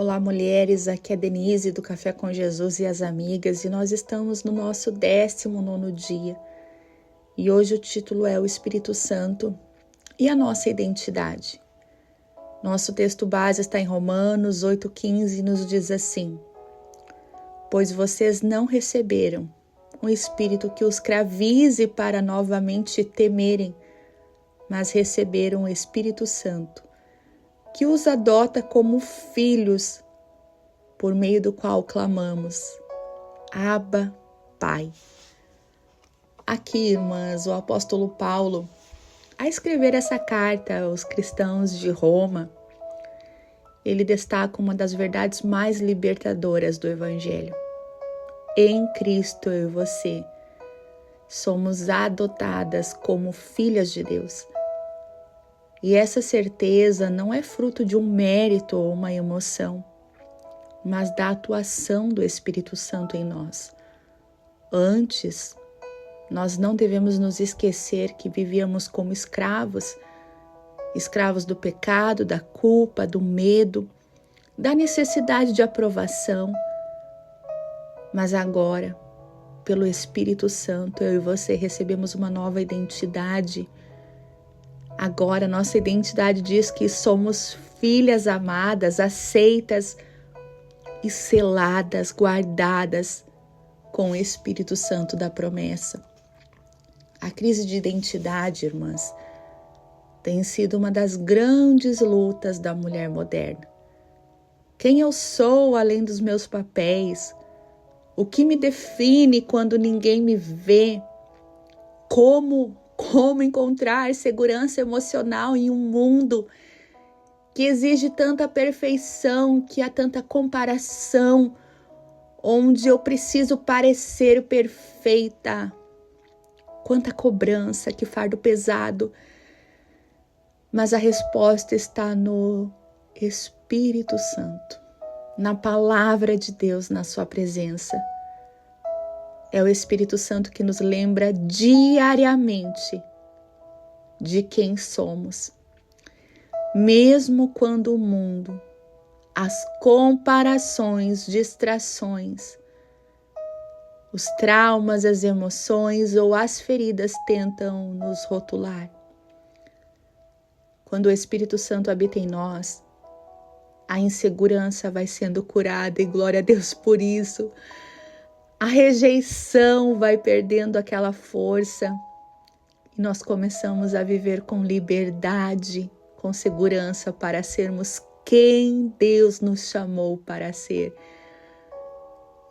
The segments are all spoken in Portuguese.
Olá, mulheres, aqui é Denise do Café com Jesus e as Amigas e nós estamos no nosso 19º dia. E hoje o título é o Espírito Santo e a nossa identidade. Nosso texto base está em Romanos 8,15 e nos diz assim: Pois vocês não receberam um espírito que os escravize para novamente temerem, mas receberam o Espírito Santo, que os adota como filhos, por meio do qual clamamos, Abba, Pai. Aqui, irmãs, o apóstolo Paulo, a escrever essa carta aos cristãos de Roma, ele destaca uma das verdades mais libertadoras do Evangelho. Em Cristo, eu e você somos adotadas como filhas de Deus. E essa certeza não é fruto de um mérito ou uma emoção, mas da atuação do Espírito Santo em nós. Antes, nós não devemos nos esquecer que vivíamos como escravos do pecado, da culpa, do medo, da necessidade de aprovação. Mas agora, pelo Espírito Santo, eu e você recebemos uma nova identidade. Agora, nossa identidade diz que somos filhas amadas, aceitas e seladas, guardadas com o Espírito Santo da promessa. A crise de identidade, irmãs, tem sido uma das grandes lutas da mulher moderna. Quem eu sou além dos meus papéis? O que me define quando ninguém me vê? Como encontrar segurança emocional em um mundo que exige tanta perfeição, que há tanta comparação, onde eu preciso parecer perfeita? Quanta cobrança, que fardo pesado. Mas a resposta está no Espírito Santo, na palavra de Deus, na sua presença. É o Espírito Santo que nos lembra diariamente de quem somos. Mesmo quando o mundo, as comparações, distrações, os traumas, as emoções ou as feridas tentam nos rotular. Quando o Espírito Santo habita em nós, a insegurança vai sendo curada e glória a Deus por isso. A rejeição vai perdendo aquela força e nós começamos a viver com liberdade, com segurança para sermos quem Deus nos chamou para ser.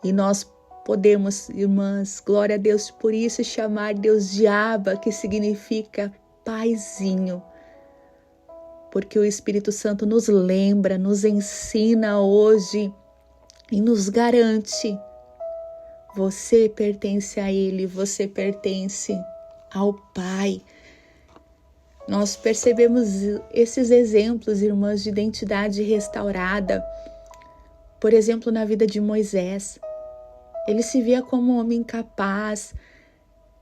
E nós podemos, irmãs, glória a Deus por isso, chamar Deus de Abba, que significa paizinho. Porque o Espírito Santo nos lembra, nos ensina hoje e nos garante: você pertence a Ele, você pertence ao Pai. Nós percebemos esses exemplos, irmãs, de identidade restaurada. Por exemplo, na vida de Moisés, ele se via como um homem incapaz,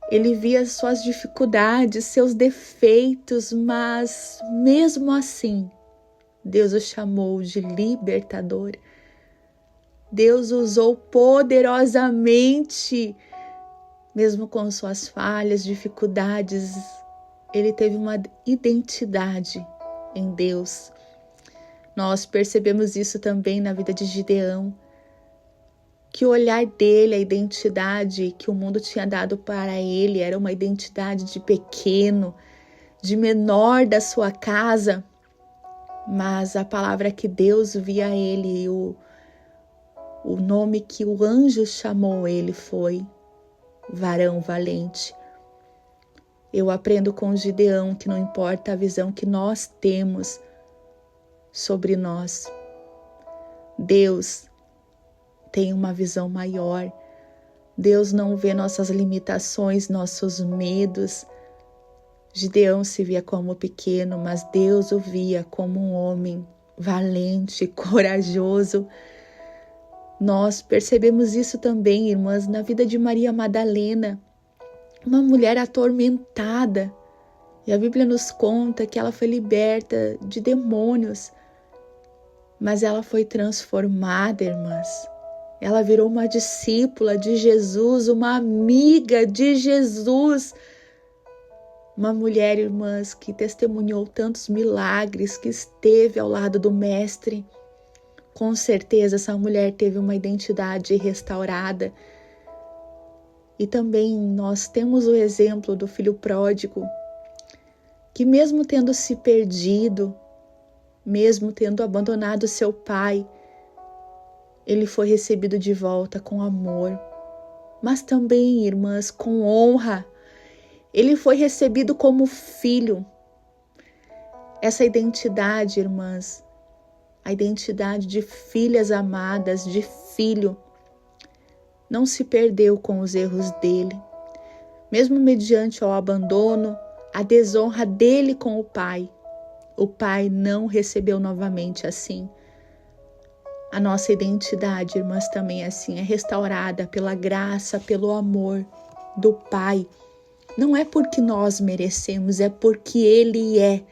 ele via suas dificuldades, seus defeitos, mas mesmo assim, Deus o chamou de libertador. Deus usou poderosamente, mesmo com suas falhas, dificuldades, ele teve uma identidade em Deus. Nós percebemos isso também na vida de Gideão, que o olhar dele, a identidade que o mundo tinha dado para ele, era uma identidade de pequeno, de menor da sua casa, mas a palavra que Deus via ele, o nome que o anjo chamou ele foi varão valente. Eu aprendo com Gideão que não importa a visão que nós temos sobre nós, Deus tem uma visão maior. Deus não vê nossas limitações, nossos medos. Gideão se via como pequeno, mas Deus o via como um homem valente, corajoso. Nós percebemos isso também, irmãs, na vida de Maria Madalena, uma mulher atormentada. E a Bíblia nos conta que ela foi liberta de demônios. mas ela foi transformada, irmãs. Ela virou uma discípula de Jesus, uma amiga de Jesus. Uma mulher, irmãs, que testemunhou tantos milagres, que esteve ao lado do Mestre. Com certeza essa mulher teve uma identidade restaurada. E também nós temos o exemplo do filho pródigo, que mesmo tendo se perdido, mesmo tendo abandonado seu pai, ele foi recebido de volta com amor, mas também, irmãs, com honra. Ele foi recebido como filho. Essa identidade, irmãs, a identidade de filhas amadas, de filho, não se perdeu com os erros dele. Mesmo mediante o abandono, a desonra dele com o pai não recebeu novamente assim. A nossa identidade, irmãs, também é assim, é restaurada pela graça, pelo amor do Pai. Não é porque nós merecemos, é porque Ele é.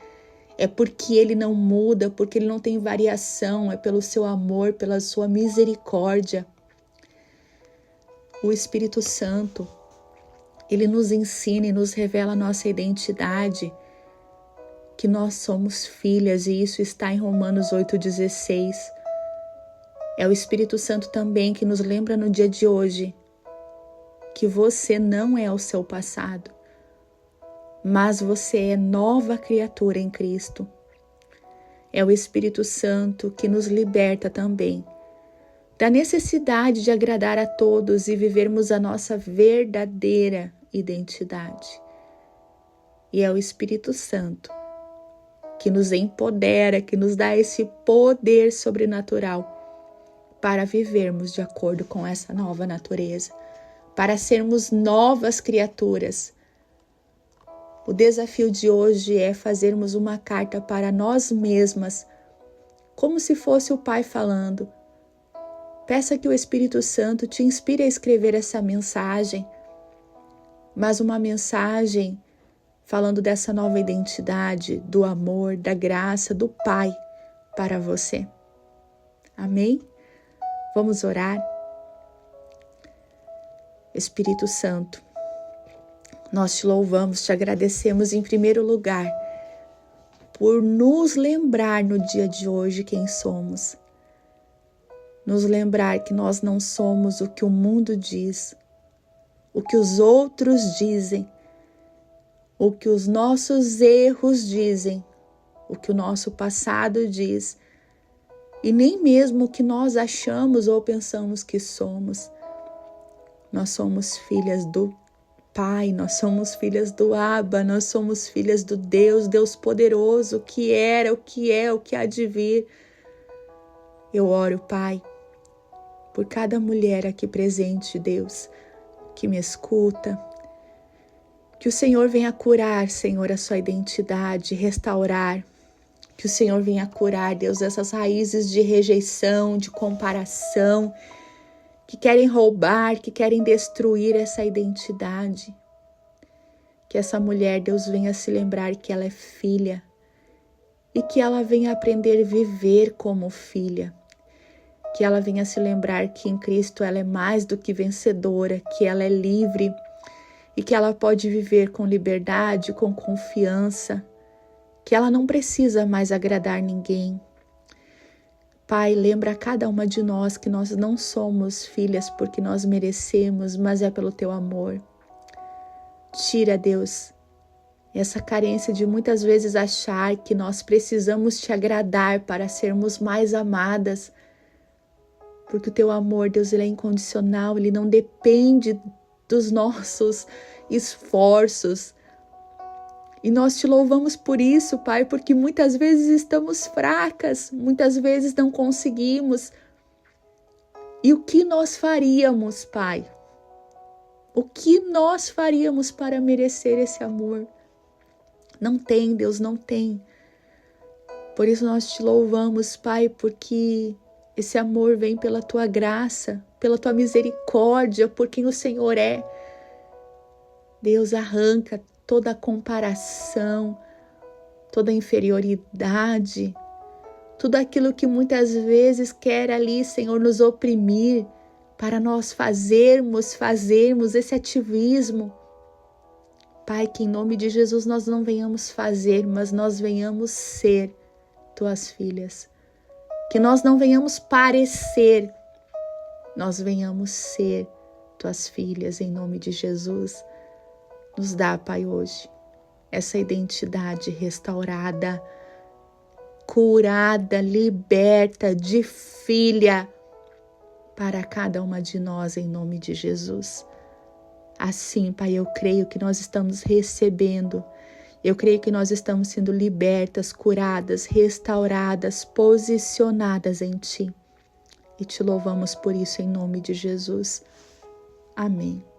É porque Ele não muda, porque Ele não tem variação, é pelo seu amor, pela sua misericórdia. O Espírito Santo, Ele nos ensina e nos revela a nossa identidade, que nós somos filhas, e isso está em Romanos 8,16. É o Espírito Santo também que nos lembra no dia de hoje que você não é o seu passado, mas você é nova criatura em Cristo. É o Espírito Santo que nos liberta também da necessidade de agradar a todos e vivermos a nossa verdadeira identidade. E é o Espírito Santo que nos empodera, que nos dá esse poder sobrenatural para vivermos de acordo com essa nova natureza, para sermos novas criaturas. O desafio de hoje é fazermos uma carta para nós mesmas, como se fosse o Pai falando. Peça que o Espírito Santo te inspire a escrever essa mensagem, mas uma mensagem falando dessa nova identidade, do amor, da graça do Pai para você. Amém? Vamos orar? Espírito Santo, nós te louvamos, te agradecemos em primeiro lugar por nos lembrar no dia de hoje quem somos. Nos lembrar que nós não somos o que o mundo diz, o que os outros dizem, o que os nossos erros dizem, o que o nosso passado diz, e nem mesmo o que nós achamos ou pensamos que somos. Nós somos filhas do Pai, nós somos filhas do Abba, nós somos filhas do Deus poderoso, que era, o que é, o que há de vir. Eu oro, Pai, por cada mulher aqui presente, Deus, que me escuta. Que o Senhor venha curar, Senhor, a sua identidade, restaurar. Que o Senhor venha curar, Deus, essas raízes de rejeição, de comparação, que querem roubar, que querem destruir essa identidade. Que essa mulher, Deus, venha se lembrar que ela é filha e que ela venha aprender a viver como filha. Que ela venha se lembrar que em Cristo ela é mais do que vencedora, que ela é livre e que ela pode viver com liberdade, com confiança, que ela não precisa mais agradar ninguém. Pai, lembra a cada uma de nós que nós não somos filhas porque nós merecemos, mas é pelo teu amor. Tira, Deus, essa carência de muitas vezes achar que nós precisamos te agradar para sermos mais amadas, porque o teu amor, Deus, ele é incondicional, ele não depende dos nossos esforços. E nós te louvamos por isso, Pai, porque muitas vezes estamos fracas, muitas vezes não conseguimos. E o que nós faríamos, Pai? O que nós faríamos para merecer esse amor? Não tem, Deus, não tem. Por isso nós te louvamos, Pai, porque esse amor vem pela tua graça, pela tua misericórdia, por quem o Senhor é. Deus, arranca toda a comparação, toda a inferioridade, tudo aquilo que muitas vezes quer ali, Senhor, nos oprimir, para nós fazermos esse ativismo. Pai, que em nome de Jesus nós não venhamos fazer, mas nós venhamos ser tuas filhas. Que nós não venhamos parecer, nós venhamos ser tuas filhas, em nome de Jesus. Nos dá, Pai, hoje, essa identidade restaurada, curada, liberta de filha para cada uma de nós, em nome de Jesus. Assim, Pai, eu creio que nós estamos recebendo, eu creio que nós estamos sendo libertas, curadas, restauradas, posicionadas em Ti. E Te louvamos por isso em nome de Jesus. Amém.